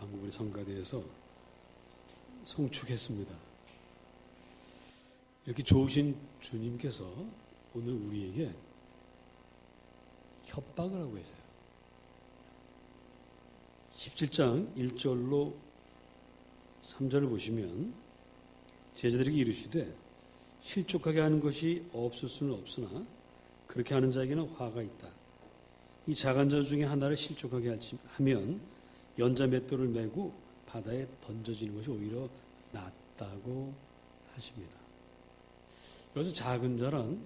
한국 우리 성가대에서 송축했습니다. 이렇게 좋으신 주님께서 오늘 우리에게 협박을 하고 계세요. 17장 1절로 3절을 보시면 제자들에게 이르시되 실족하게 하는 것이 없을 수는 없으나 그렇게 하는 자에게는 화가 있다. 이 작은 자 중에 하나를 실족하게 하면 연자 맷돌을 메고 바다에 던져지는 것이 오히려 낫다고 하십니다. 여기서 작은 자란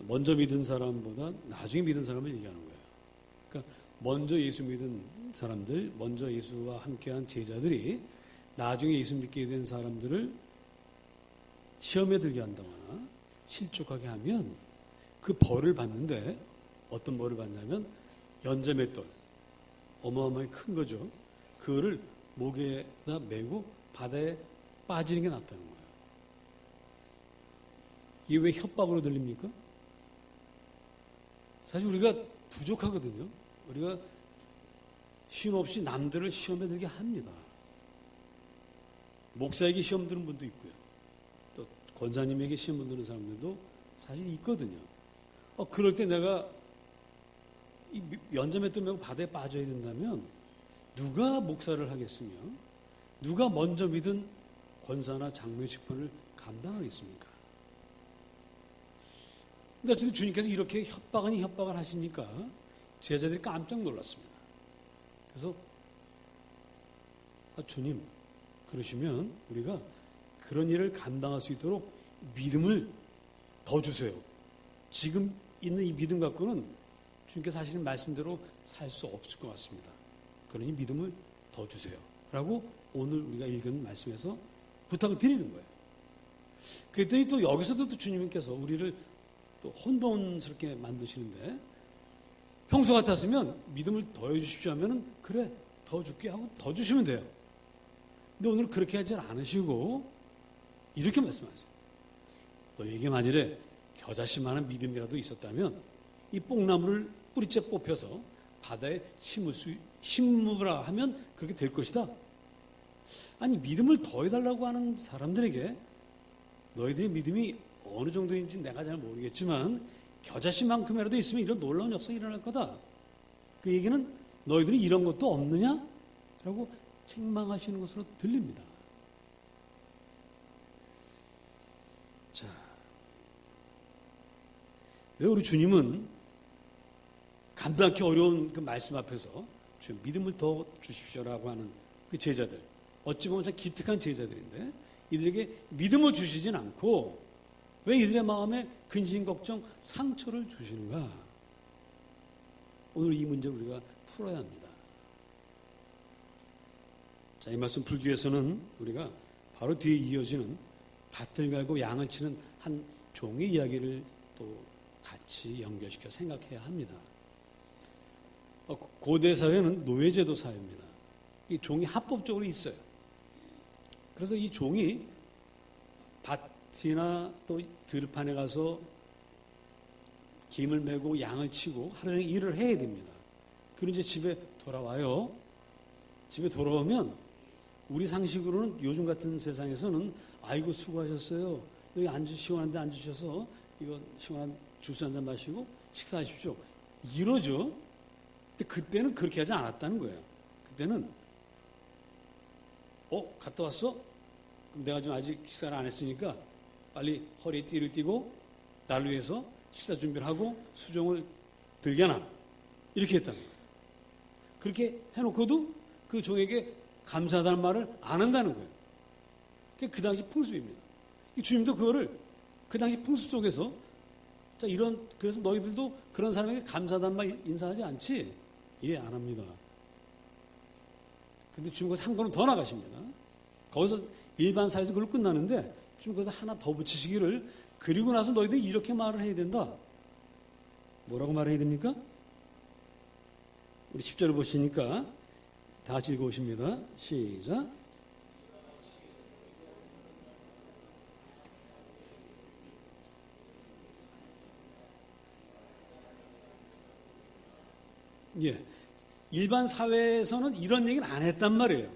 먼저 믿은 사람보다 나중에 믿은 사람을 얘기하는 거예요. 그러니까 먼저 예수 믿은 사람들, 먼저 예수와 함께한 제자들이 나중에 예수 믿게 된 사람들을 시험에 들게 한다거나 실족하게 하면 그 벌을 받는데 어떤 벌을 받냐면 연자 맷돌, 어마어마하게 큰 거죠. 그거를 목에다 메고 바다에 빠지는 게 낫다는 거예요. 이게 왜 협박으로 들립니까? 사실 우리가 부족하거든요. 우리가 쉼 없이 남들을 시험에 들게 합니다. 목사에게 시험 드는 분도 있고요. 또 권사님에게 시험 드는 사람들도 사실 있거든요. 그럴 때 내가 이 연자 맷돌 메고 바다에 빠져야 된다면 누가 목사를 하겠으며 누가 먼저 믿은 권사나 장로의 직분을 감당하겠습니까? 근데 어쨌든 주님께서 이렇게 협박을 하시니까 제자들이 깜짝 놀랐습니다. 그래서 주님 그러시면 우리가 그런 일을 감당할 수 있도록 믿음을 더 주세요. 지금 있는 이 믿음 갖고는 주님께서 하시는 말씀대로 살 수 없을 것 같습니다. 그러니 믿음을 더 주세요. 라고 오늘 우리가 읽은 말씀에서 부탁을 드리는 거예요. 그랬더니 또 여기서도 또 주님께서 우리를 또 혼돈스럽게 만드시는데 평소 같았으면 믿음을 더해 주십시오 하면은 그래 더 줄게 하고 더 주시면 돼요. 근데 오늘 그렇게 하지 않으시고 이렇게 말씀하세요. 너에게 만일에 겨자씨만한 믿음이라도 있었다면 이 뽕나무를 뿌리째 뽑혀서 바다에 심으라 하면 그렇게 될 것이다. 아니 믿음을 더해달라고 하는 사람들에게 너희들의 믿음이 어느 정도인지 내가 잘 모르겠지만 겨자씨만큼이라도 있으면 이런 놀라운 역사가 일어날 거다. 그 얘기는 너희들이 이런 것도 없느냐? 라고 책망하시는 것으로 들립니다. 자, 왜 우리 주님은 감당하기 어려운 그 말씀 앞에서 주님 믿음을 더 주십시오라고 하는 그 제자들, 어찌 보면 참 기특한 제자들인데 이들에게 믿음을 주시진 않고 왜 이들의 마음에 근심, 걱정, 상처를 주시는가? 오늘 이 문제를 우리가 풀어야 합니다. 자, 이 말씀 풀기 위해서는 우리가 바로 뒤에 이어지는 밭을 갈고 양을 치는 한 종의 이야기를 또 같이 연결시켜 생각해야 합니다. 고대 사회는 노예제도 사회입니다. 이 종이 합법적으로 있어요. 그래서 이 종이 밭이나 또 들판에 가서 김을 메고 양을 치고 하루 종일 일을 해야 됩니다. 그리고 이제 집에 돌아와요. 집에 돌아오면 우리 상식으로는 요즘 같은 세상에서는 아이고 수고하셨어요. 여기 시원한데 앉으셔서 이거 시원한 주스 한잔 마시고 식사하십시오. 이러죠. 근데 그때는 그렇게 하지 않았다는 거예요. 그때는 갔다 왔어? 그럼 내가 지금 아직 식사를 안 했으니까 빨리 허리에 띠를 띠고 나를 위해서 식사 준비를 하고 수종을 들게나 이렇게 했다는 거예요. 그렇게 해놓고도 그 종에게 감사하다는 말을 안 한다는 거예요. 그게 그 당시 풍습입니다. 주님도 그거를 그 당시 풍습 속에서 자 그래서 너희들도 그런 사람에게 감사하다는 말 인사하지 않지? 예, 안 합니다. 근데 주님 거기서 한 걸음 더 나가십니다. 거기서 일반 사회에서 그걸 끝나는데 주님 거기서 하나 더 붙이시기를 그리고 나서 너희들이 이렇게 말을 해야 된다. 뭐라고 말해야 됩니까? 우리 10절을 보시니까 다 같이 읽어오십니다. 시작. 예. 일반 사회에서는 이런 얘기는 안 했단 말이에요.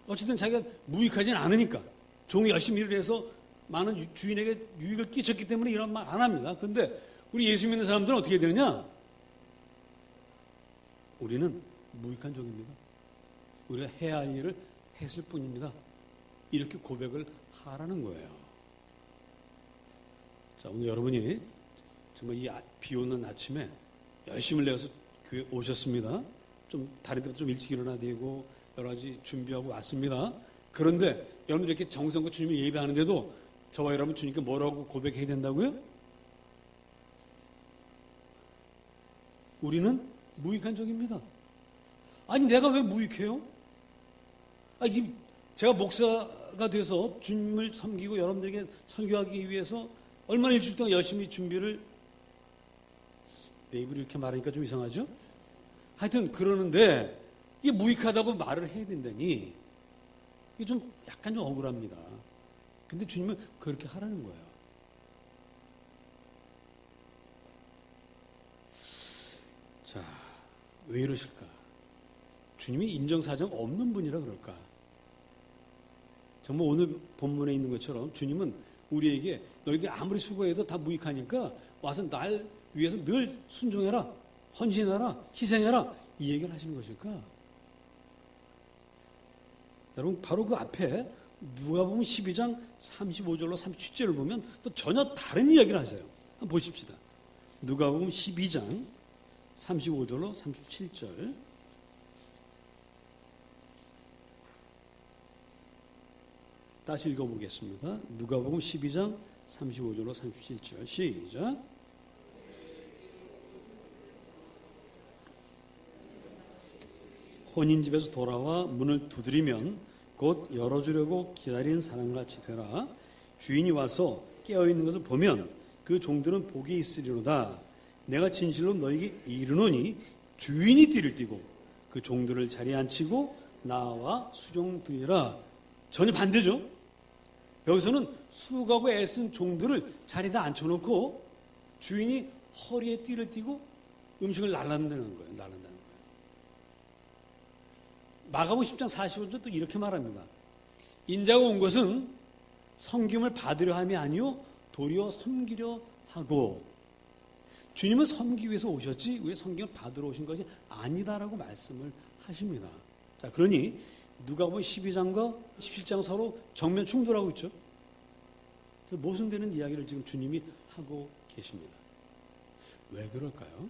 어쨌든 자기가 무익하진 않으니까. 종이 열심히 일을 해서 많은 주인에게 유익을 끼쳤기 때문에 이런 말 안 합니다. 근데 우리 예수 믿는 사람들은 어떻게 되느냐? 우리는 무익한 종입니다. 우리가 해야 할 일을 했을 뿐입니다. 이렇게 고백을 하라는 거예요. 자, 오늘 여러분이 정말 이 비 오는 아침에 열심을 내어서 교회 오셨습니다. 좀 다른 데보다 좀 일찍 일어나야 되고 여러 가지 준비하고 왔습니다. 그런데 여러분들 이렇게 정성껏 주님을 예배하는데도 저와 여러분 주님께 뭐라고 고백해야 된다고요? 우리는 무익한 종입니다. 아니 내가 왜 무익해요? 지금 제가 목사가 돼서 주님을 섬기고 여러분들에게 설교하기 위해서 얼마나 일주일 동안 열심히 준비를, 내 입으로 이렇게 말하니까 좀 이상하죠? 하여튼 그러는데 이게 무익하다고 말을 해야 된다니 이게 좀 약간 좀 억울합니다. 근데 주님은 그렇게 하라는 거예요. 자, 왜 이러실까? 주님이 인정사정 없는 분이라 그럴까? 정말 오늘 본문에 있는 것처럼 주님은 우리에게 너희들이 아무리 수고해도 다 무익하니까 와서 날 위해서 늘 순종해라, 헌신해라, 희생해라, 이 얘기를 하시는 것일까? 여러분 바로 그 앞에 누가복음 12장 35절로 37절을 보면 또 전혀 다른 이야기를 하세요. 한번 보십시다. 누가복음 12장 35절로 37절. 다시 읽어보겠습니다. 누가복음 12장 35절로 37절 시작. 혼인집에서 돌아와 문을 두드리면 곧 열어주려고 기다리는 사람같이 되라. 주인이 와서 깨어있는 것을 보면 그 종들은 복이 있으리로다. 내가 진실로 너에게 이르노니 주인이 띠를 띠고 그 종들을 자리에 앉히고 나와 수종드리라. 전혀 반대죠. 여기서는 수고하고 애쓴 종들을 자리에다 앉혀놓고 주인이 허리에 띠를 띠고 음식을 날란다는 거예요. 마가복음 10장 45절 또 이렇게 말합니다. 인자가 온 것은 섬김을 받으려 함이 아니요 도리어 섬기려 하고. 주님은 섬기기 위해서 오셨지 왜 섬김을 받으러 오신 것이 아니다라고 말씀을 하십니다. 자, 그러니 누가복음 12장과 17장 서로 정면 충돌하고 있죠. 모순되는 이야기를 지금 주님이 하고 계십니다. 왜 그럴까요?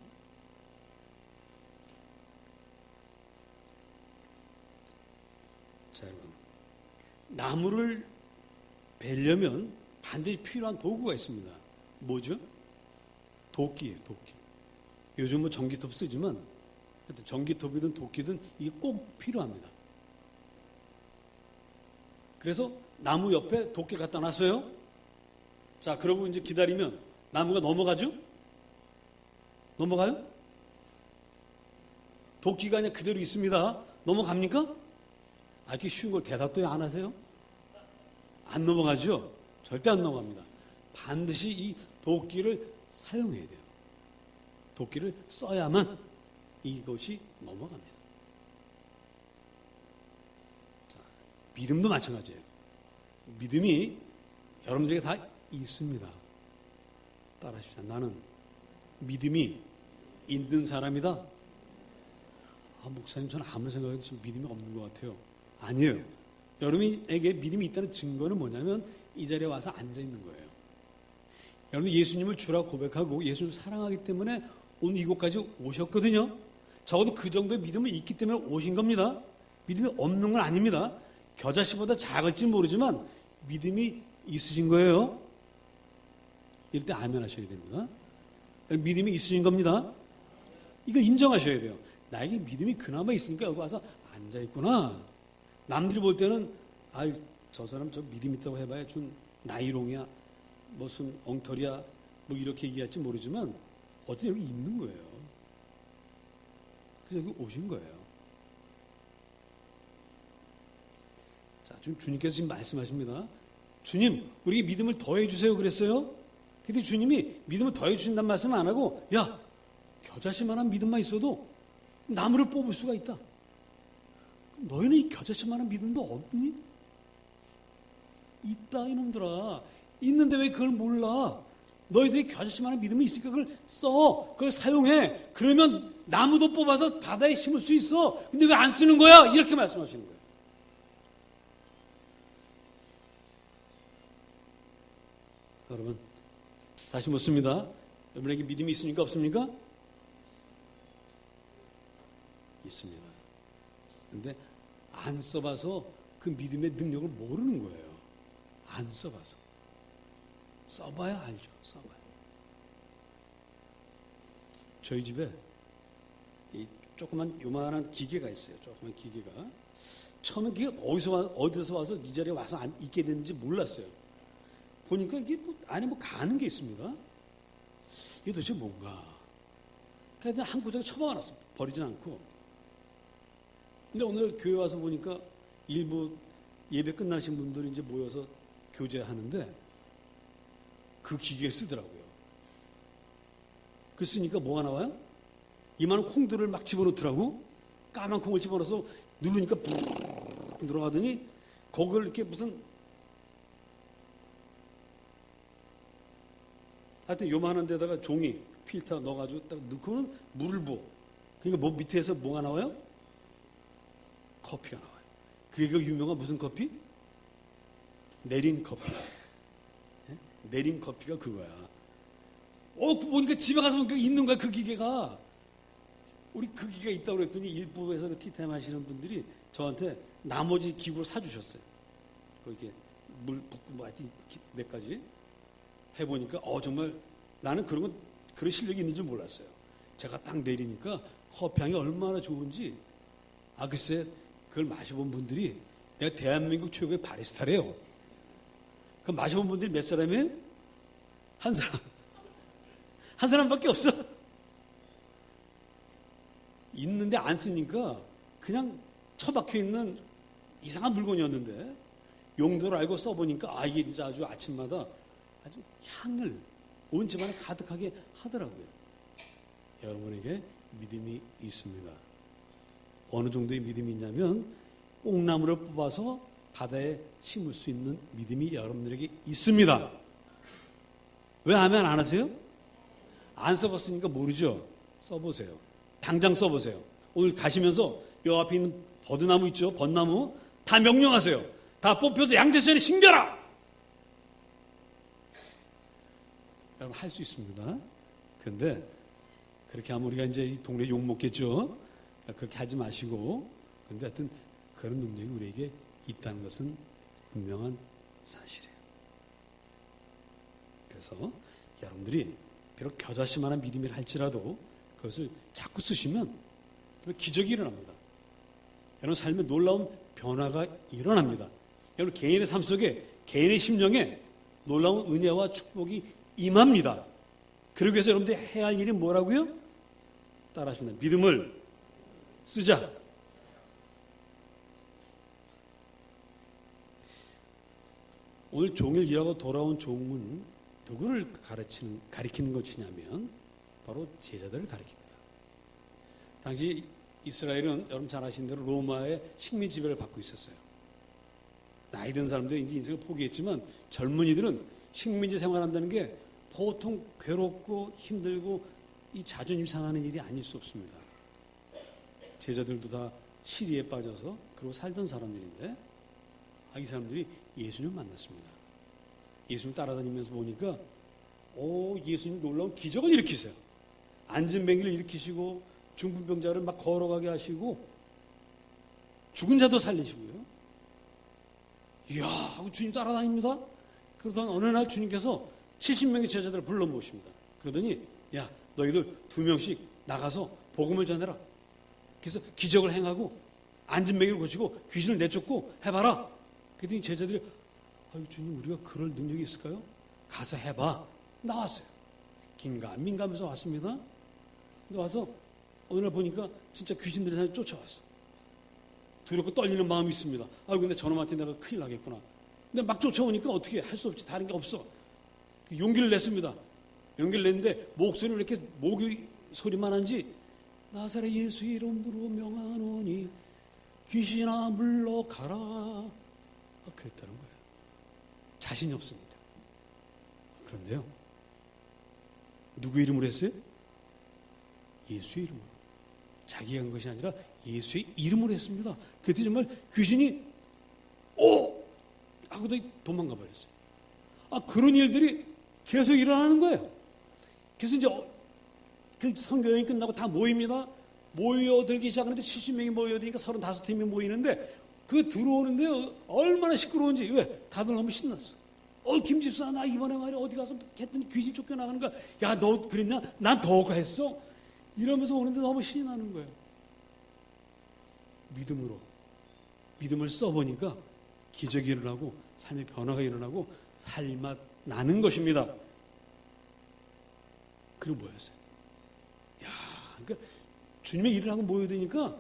자, 여러분, 나무를 베려면 반드시 필요한 도구가 있습니다. 뭐죠? 도끼예요, 도끼. 요즘 뭐 전기톱 쓰지만 전기톱이든 도끼든 이게 꼭 필요합니다. 그래서 나무 옆에 도끼를 갖다 놨어요. 자, 그러고 이제 기다리면 나무가 넘어가죠? 넘어가요? 도끼가 그냥 그대로 있습니다. 넘어갑니까? 이렇게 쉬운 걸 대답도 안 하세요? 안 넘어가죠? 절대 안 넘어갑니다. 반드시 이 도끼를 사용해야 돼요. 도끼를 써야만 이것이 넘어갑니다. 자, 믿음도 마찬가지예요. 믿음이 여러분들에게 다 있습니다. 따라하십시다. 나는 믿음이 있는 사람이다. 목사님, 저는 아무리 생각해도 지금 믿음이 없는 것 같아요. 아니에요. 여러분에게 믿음이 있다는 증거는 뭐냐면 이 자리에 와서 앉아 있는 거예요. 여러분 예수님을 주라고 고백하고 예수님을 사랑하기 때문에 오늘 이곳까지 오셨거든요. 적어도 그 정도의 믿음이 있기 때문에 오신 겁니다. 믿음이 없는 건 아닙니다. 겨자씨보다 작을지는 모르지만 믿음이 있으신 거예요. 이럴 때 아멘 하셔야 됩니다. 믿음이 있으신 겁니다. 이거 인정하셔야 돼요. 나에게 믿음이 그나마 있으니까 여기 와서 앉아있구나. 남들이 볼 때는 저 사람 저 믿음 있다고 해봐야 준 나이롱이야, 무슨 엉터리야, 뭐 이렇게 얘기할지 모르지만 어쨌든 여기 있는 거예요. 그래서 여기 오신 거예요. 자, 지금 주님께서 지금 말씀하십니다. 주님, 우리에게 믿음을 더해 주세요 그랬어요. 근데 주님이 믿음을 더해 주신다는 말씀은 안 하고, 야, 겨자씨만한 믿음만 있어도 나무를 뽑을 수가 있다. 그럼 너희는 이 겨자씨만한 믿음도 없니? 있다 이놈들아. 있는데 왜 그걸 몰라? 너희들이 겨자씨만한 믿음이 있으니까 그걸 써. 그걸 사용해. 그러면 나무도 뽑아서 바다에 심을 수 있어. 근데 왜 안 쓰는 거야? 이렇게 말씀하시는 거예요. 여러분, 다시 묻습니다. 여러분에게 믿음이 있습니까? 없습니까? 있습니다. 근데 안 써봐서 그 믿음의 능력을 모르는 거예요. 안 써봐서. 써봐야 알죠. 써봐야. 저희 집에 이 조그만 요만한 기계가 있어요. 조그만 기계가. 처음에 그게 어디서 와서 이 자리에 와서 있게 됐는지 몰랐어요. 보니까 이게 안에 가는 게 있습니다. 이게 도대체 뭔가. 그냥 한 구석에 처박아놨어. 버리진 않고. 근데 오늘 교회 와서 보니까 일부 예배 끝나신 분들이 이제 모여서 교제하는데 그 기계 쓰더라고요. 그 쓰니까 뭐가 나와요? 이만한 콩들을 막 집어넣더라고. 까만 콩을 집어넣어서 누르니까 푹 들어가더니 거기를 이렇게 무슨 하여튼 요만한 데다가 종이 필터 넣어가지고 딱 넣고는 물을 부어. 그러니까 밑에서 뭐가 나와요? 커피가 나와요. 그게 그 유명한 무슨 커피? 내린 커피. 네? 내린 커피가 그거야. 보니까 집에 가서 보니까 있는 거야, 그 기계가. 우리 그 기계가 있다고 그랬더니 일부에서 그 티타임 하시는 분들이 저한테 나머지 기구를 사주셨어요. 이렇게 물 붓고 몇 가지 해보니까 정말 나는 그런 실력이 있는 줄 몰랐어요. 제가 딱 내리니까 커피향이 얼마나 좋은지 글쎄 그걸 마셔본 분들이 내가 대한민국 최고의 바리스타래요. 그럼 마셔본 분들이 몇 사람이에요? 한 사람. 한 사람밖에 없어. 있는데 안 쓰니까 그냥 처박혀 있는 이상한 물건이었는데 용도를 알고 써보니까 이게 진짜 아주 아침마다 아주 향을 온 집안에 가득하게 하더라고요. 여러분에게 믿음이 있습니다. 어느 정도의 믿음이 있냐면 뽕나무를 뽑아서 바다에 심을 수 있는 믿음이 여러분들에게 있습니다. 왜 아멘 안 하세요? 안 써봤으니까 모르죠. 써보세요. 당장 써보세요. 오늘 가시면서 요 앞에 있는 버드나무 있죠? 벚나무 다 명령하세요. 다 뽑혀서 양재수연에 심겨라. 여러분 할 수 있습니다. 근데 그렇게 하면 우리가 이제 이 동네 욕 먹겠죠. 그렇게 하지 마시고. 근데 하여튼 그런 능력이 우리에게 있다는 것은 분명한 사실이에요. 그래서 여러분들이 비록 겨자씨만한 믿음이라 할지라도 그것을 자꾸 쓰시면 기적이 일어납니다. 여러분 삶에 놀라운 변화가 일어납니다. 여러분 개인의 삶 속에 개인의 심령에 놀라운 은혜와 축복이 임합니다. 그러기 위해서 여러분들이 해야 할 일이 뭐라고요? 따라하십니다. 믿음을 쓰자. 오늘 종일 일하고 돌아온 종은 누구를 가리키는 것이냐면 바로 제자들을 가리킵니다. 당시 이스라엘은 여러분 잘 아시는 대로 로마의 식민 지배를 받고 있었어요. 나이 든 사람들이 이제 인생을 포기했지만 젊은이들은 식민지 생활한다는 게 보통 괴롭고 힘들고 이 자존심 상하는 일이 아닐 수 없습니다. 제자들도 다 시리에 빠져서 그러고 살던 사람들인데 이 사람들이 예수님을 만났습니다. 예수님 따라다니면서 보니까 예수님 놀라운 기적을 일으키세요. 앉은 뱅이를 일으키시고 중풍병자를 막 걸어가게 하시고 죽은 자도 살리시고요. 이야 하고 주님 따라다닙니다. 그러던 어느 날 주님께서 70명의 제자들을 불러 모십니다. 그러더니 야 너희들 2명씩 나가서 복음을 전해라. 그래서 기적을 행하고 앉은 뱅이를 고치고 귀신을 내쫓고 해봐라. 그랬더니 제자들이 주님 우리가 그럴 능력이 있을까요? 가서 해봐. 나왔어요. 긴가민가하면서 왔습니다. 근데 와서 어느 날 보니까 진짜 귀신들이 사람이 쫓아왔어. 두렵고 떨리는 마음이 있습니다. 근데 저놈한테 내가 큰일 나겠구나. 근데 막 쫓아오니까 어떻게 할 수 없지. 다른 게 없어. 용기를 냈습니다. 용기를 냈는데 목소리는 왜 이렇게 모기 소리만 한지 나사렛 예수 이름으로 명하노니 귀신아 물러가라. 그랬다는 거예요. 자신이 없습니다. 그런데요, 누구 이름으로 했어요? 예수의 이름으로. 자기가 한 것이 아니라 예수의 이름으로 했습니다. 그때 정말 귀신이 오! 하고도 도망가 버렸어요. 그런 일들이 계속 일어나는 거예요. 그래서 이제 그 선교여행이 끝나고 다 모입니다. 모여들기 시작하는데 70명이 모여드니까 35팀이 모이는데 그 들어오는데 얼마나 시끄러운지. 왜? 다들 너무 신났어. 김 집사, 나 이번에 말이야 어디 가서 했더니 귀신 쫓겨나가는 거야. 야, 너 그랬냐? 난 더 했어. 이러면서 오는데 너무 신이 나는 거예요. 믿음을 써보니까 기적이 일어나고 삶의 변화가 일어나고 살맛 나는 것입니다. 그리고 뭐였어요? 그러니까 주님의 일을 하고 모여드니까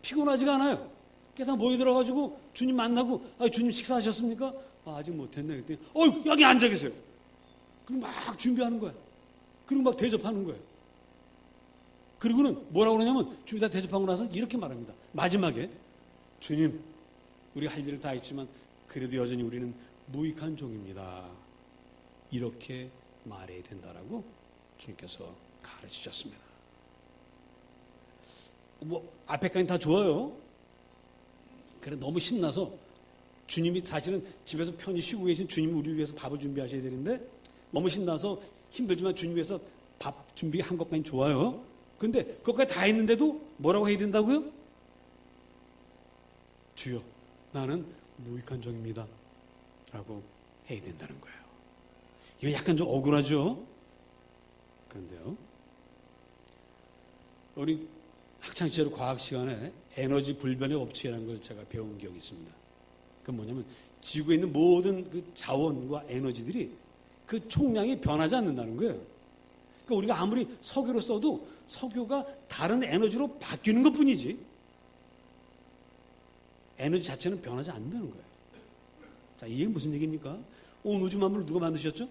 피곤하지가 않아요. 다 모여들어가지고 주님 만나고, 주님 식사하셨습니까? 아직 못했네. 그랬더니 여기 앉아 계세요. 그리고 막 준비하는 거야. 그리고 막 대접하는 거예요. 그리고는 뭐라고 그러냐면 주님 다 대접하고 나서 이렇게 말합니다. 마지막에 주님, 우리 할 일을 다 했지만 그래도 여전히 우리는 무익한 종입니다. 이렇게 말해야 된다라고 주님께서 가르치셨습니다. 앞에까지 다 좋아요. 그래, 너무 신나서 주님이 사실은 집에서 편히 쉬고 계신 주님이 우리를 위해서 밥을 준비하셔야 되는데 너무 신나서 힘들지만 주님 위해서 밥 준비한 것까지 좋아요. 근데 그것까지 다 했는데도 뭐라고 해야 된다고요? 주여, 나는 무익한 종입니다. 라고 해야 된다는 거예요. 이거 약간 좀 억울하죠? 그런데요, 우리 학창시절 과학 시간에 에너지 불변의 법칙이라는 걸 제가 배운 기억이 있습니다. 그건 뭐냐면 지구에 있는 모든 그 자원과 에너지들이 그 총량이 변하지 않는다는 거예요. 그러니까 우리가 아무리 석유를 써도 석유가 다른 에너지로 바뀌는 것 뿐이지 에너지 자체는 변하지 않는다는 거예요. 자, 이게 무슨 얘기입니까? 온 우주 만물을 누가 만드셨죠?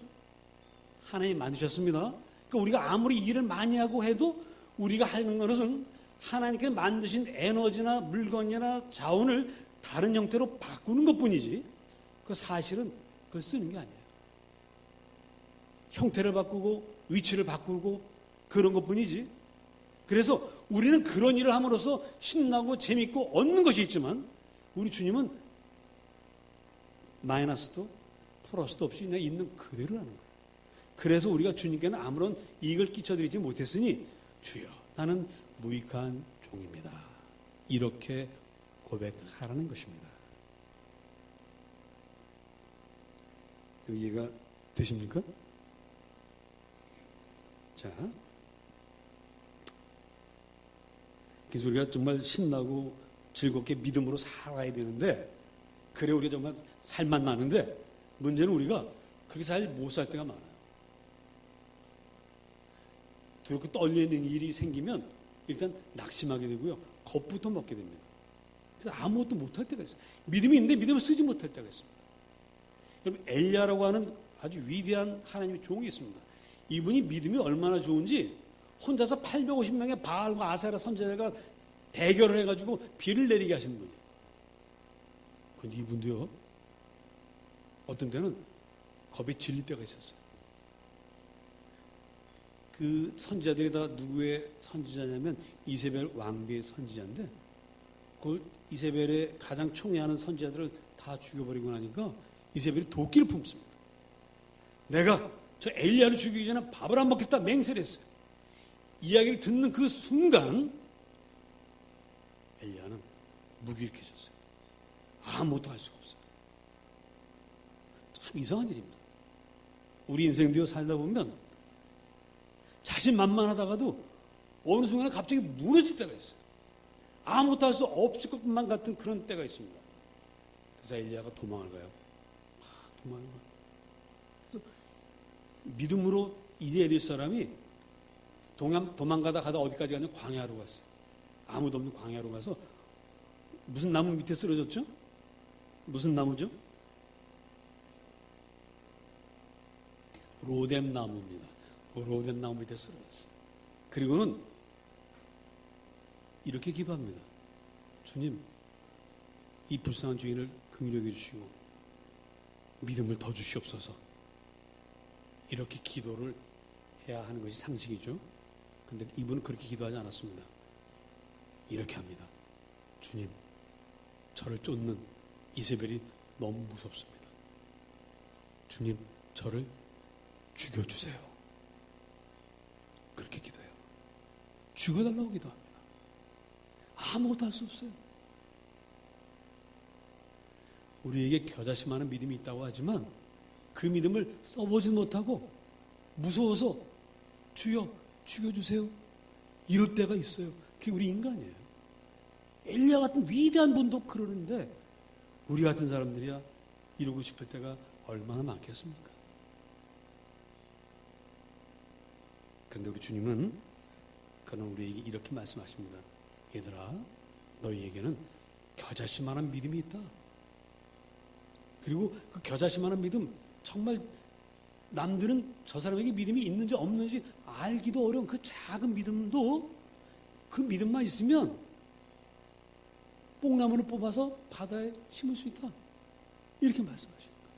하나님 만드셨습니다. 그러니까 우리가 아무리 일을 많이 하고 해도 우리가 하는 것은 하나님께 만드신 에너지나 물건이나 자원을 다른 형태로 바꾸는 것 뿐이지 그 사실은 그걸 쓰는 게 아니에요. 형태를 바꾸고 위치를 바꾸고 그런 것 뿐이지. 그래서 우리는 그런 일을 함으로써 신나고 재밌고 얻는 것이 있지만 우리 주님은 마이너스도 플러스도 없이 그냥 있는 그대로라는 거예요. 그래서 우리가 주님께는 아무런 이익을 끼쳐드리지 못했으니 주여, 나는 무익한 종입니다. 이렇게 고백하라는 것입니다. 이해가 되십니까? 자, 그래서 우리가 정말 신나고 즐겁게 믿음으로 살아야 되는데 그래 우리가 정말 살만 나는데 문제는 우리가 그렇게 잘 못 살 때가 많아요. 두렵고 떨리는 일이 생기면 일단 낙심하게 되고요. 겁부터 먹게 됩니다. 그래서 아무것도 못할 때가 있어요. 믿음이 있는데 믿음을 쓰지 못할 때가 있습니다. 여러분, 엘리야라고 하는 아주 위대한 하나님의 종이 있습니다. 이분이 믿음이 얼마나 좋은지 혼자서 850명의 바알과 아세라 선지자가 대결을 해가지고 비를 내리게 하신 분이에요. 그런데 이분도요, 어떤 때는 겁에 질릴 때가 있었어요. 그 선지자들이 다 누구의 선지자냐면 이세벨 왕비의 선지자인데 그걸 이세벨의 가장 총애하는 선지자들을 다 죽여버리고 나니까 이세벨이 도끼를 품습니다. 내가 저 엘리야를 죽이기 전에 밥을 안 먹겠다 맹세를 했어요. 이야기를 듣는 그 순간 엘리야는 무기력해졌어요. 아무것도 할 수가 없어요. 참 이상한 일입니다. 우리 인생도요, 살다 보면 자신만만하다가도 어느 순간에 갑자기 무너질 때가 있어요. 아무것도 할 수 없을 것만 같은 그런 때가 있습니다. 그래서 엘리야가 도망을 가요. 도망을 가요. 그래서 믿음으로 일해야 될 사람이 도망가다 어디까지 가냐? 광야로 갔어요. 아무도 없는 광야로 가서 무슨 나무 밑에 쓰러졌죠? 무슨 나무죠? 로뎀 나무입니다. 로뎀 나무 밑에 쓰러졌어요. 그리고는 이렇게 기도합니다. 주님, 이 불쌍한 죄인을 긍휼히 여겨주시고 믿음을 더 주시옵소서. 이렇게 기도를 해야 하는 것이 상식이죠. 근데 이분은 그렇게 기도하지 않았습니다. 이렇게 합니다. 주님, 저를 쫓는 이세벨이 너무 무섭습니다. 주님, 저를 죽여주세요. 그렇게 기도해요. 죽여달라고 기도합니다. 아무것도 할 수 없어요. 우리에게 겨자씨만한 믿음이 있다고 하지만 그 믿음을 써보지 못하고 무서워서 주여 죽여주세요 이럴 때가 있어요. 그게 우리 인간이에요. 엘리야 같은 위대한 분도 그러는데 우리 같은 사람들이야 이러고 싶을 때가 얼마나 많겠습니까? 그런데 우리 주님은 그는 우리에게 이렇게 말씀하십니다. 얘들아, 너희에게는 겨자씨만한 믿음이 있다. 그리고 그 겨자씨만한 믿음, 정말 남들은 저 사람에게 믿음이 있는지 없는지 알기도 어려운 그 작은 믿음도 그 믿음만 있으면 뽕나무를 뽑아서 바다에 심을 수 있다. 이렇게 말씀하시는 거예요.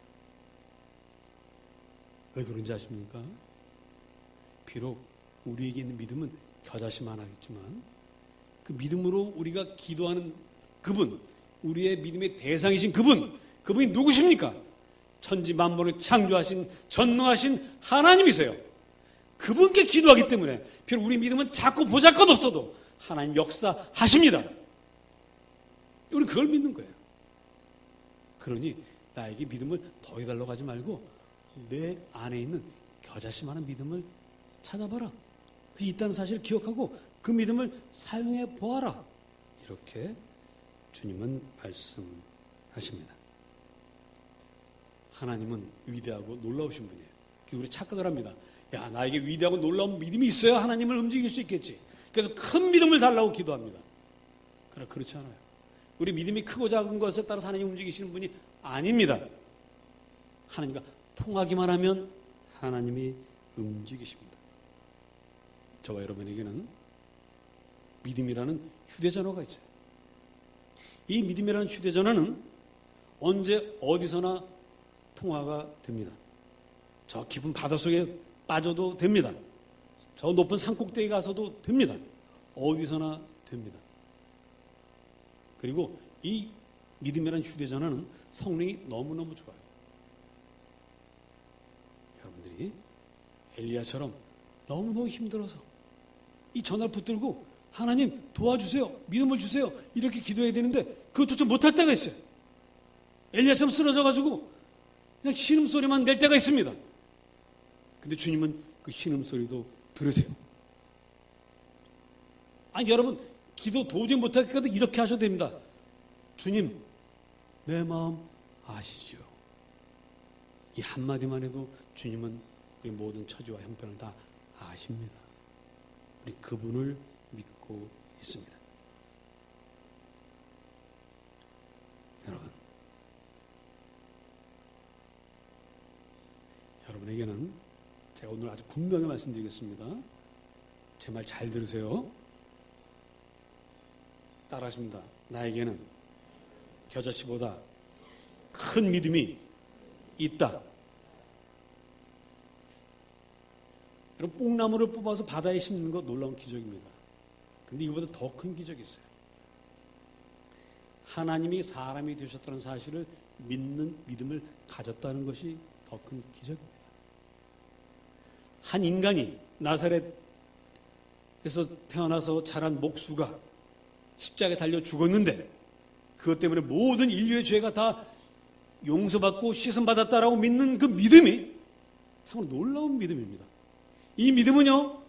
왜 그런지 아십니까? 비록 우리에게 있는 믿음은 겨자씨만 하겠지만 그 믿음으로 우리가 기도하는 그분, 우리의 믿음의 대상이신 그분이 누구십니까? 천지 만물을 창조하신 전능하신 하나님이세요. 그분께 기도하기 때문에 비록 우리 믿음은 작고 보잘것없어도 하나님 역사하십니다. 우리는 그걸 믿는 거예요. 그러니 나에게 믿음을 더해달라고 하지 말고 내 안에 있는 겨자씨만한 믿음을 찾아봐라. 그 있다는 사실을 기억하고 그 믿음을 사용해 보아라. 이렇게 주님은 말씀하십니다. 하나님은 위대하고 놀라우신 분이에요. 우리 착각을 합니다. 야, 나에게 위대하고 놀라운 믿음이 있어야 하나님을 움직일 수 있겠지. 그래서 큰 믿음을 달라고 기도합니다. 그러나 그렇지 않아요. 우리 믿음이 크고 작은 것에 따라서 하나님 움직이시는 분이 아닙니다. 하나님과 통하기만 하면 하나님이 움직이십니다. 저와 여러분에게는 믿음이라는 휴대전화가 있어요. 이 믿음이라는 휴대전화는 언제 어디서나 통화가 됩니다. 저 깊은 바닷속에 빠져도 됩니다. 저 높은 산꼭대기에 가서도 됩니다. 어디서나 됩니다. 그리고 이 믿음이라는 휴대전화는 성능이 너무너무 좋아요. 여러분들이 엘리야처럼 너무너무 힘들어서 이 전화를 붙들고 하나님 도와주세요. 믿음을 주세요. 이렇게 기도해야 되는데 그것조차 못할 때가 있어요. 엘리야처럼 쓰러져가지고 그냥 신음소리만 낼 때가 있습니다. 근데 주님은 그 신음소리도 들으세요. 아니 여러분 기도 도저히 못하겠거든 이렇게 하셔도 됩니다. 주님 내 마음 아시죠? 이 한마디만 해도 주님은 우리 모든 처지와 형편을 다 아십니다. 우리 그분을 믿고 있습니다. 여러분에게는 제가 오늘 아주 분명히 말씀드리겠습니다. 제 말 잘 들으세요. 따라하십니다. 나에게는 겨자씨보다 큰 믿음이 있다. 여러분 뽕나무를 뽑아서 바다에 심는 거 놀라운 기적입니다. 근데 이거보다 더 큰 기적이 있어요. 하나님이 사람이 되셨다는 사실을 믿는 믿음을 가졌다는 것이 더 큰 기적입니다. 한 인간이 나사렛에서 태어나서 자란 목수가 십자가에 달려 죽었는데 그것 때문에 모든 인류의 죄가 다 용서받고 씻음받았다라고 믿는 그 믿음이 참으로 놀라운 믿음입니다. 이 믿음은요,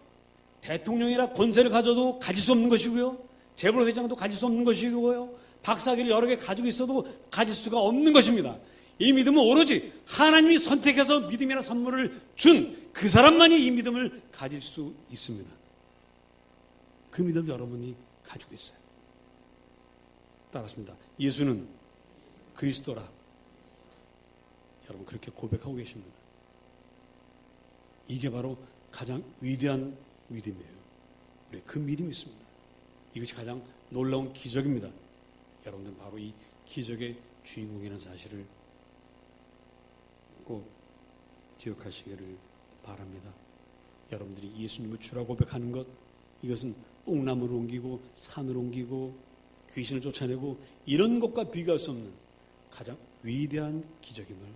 대통령이라 권세를 가져도 가질 수 없는 것이고요, 재벌회장도 가질 수 없는 것이고요, 박사기를 여러 개 가지고 있어도 가질 수가 없는 것입니다. 이 믿음은 오로지 하나님이 선택해서 믿음이라는 선물을 준 그 사람만이 이 믿음을 가질 수 있습니다. 그 믿음 여러분이 가지고 있어요. 따라하십니다. 예수는 그리스도라. 여러분 그렇게 고백하고 계십니다. 이게 바로 가장 위대한 믿음이에요. 우리 그 믿음이 있습니다. 이것이 가장 놀라운 기적입니다. 여러분들 바로 이 기적의 주인공이라는 사실을 꼭 기억하시기를 바랍니다. 여러분들이 예수님을 주라 고백하는 것, 이것은 뽕나무를 옮기고 산을 옮기고 귀신을 쫓아내고 이런 것과 비교할 수 없는 가장 위대한 기적임을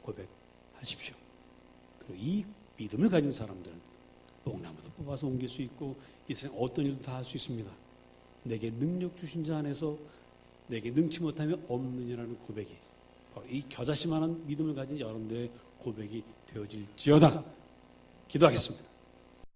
고백하십시오. 그리고 이 믿음을 가진 사람들은 뽕나무도 뽑아서 옮길 수 있고 이 세상 어떤 일도 다 할 수 있습니다. 내게 능력 주신 자 안에서 내게 능치 못하면 없느냐라는 고백이 바로 이 겨자씨만한 믿음을 가진 여러분들의 고백이 되어질지어다. 기도하겠습니다.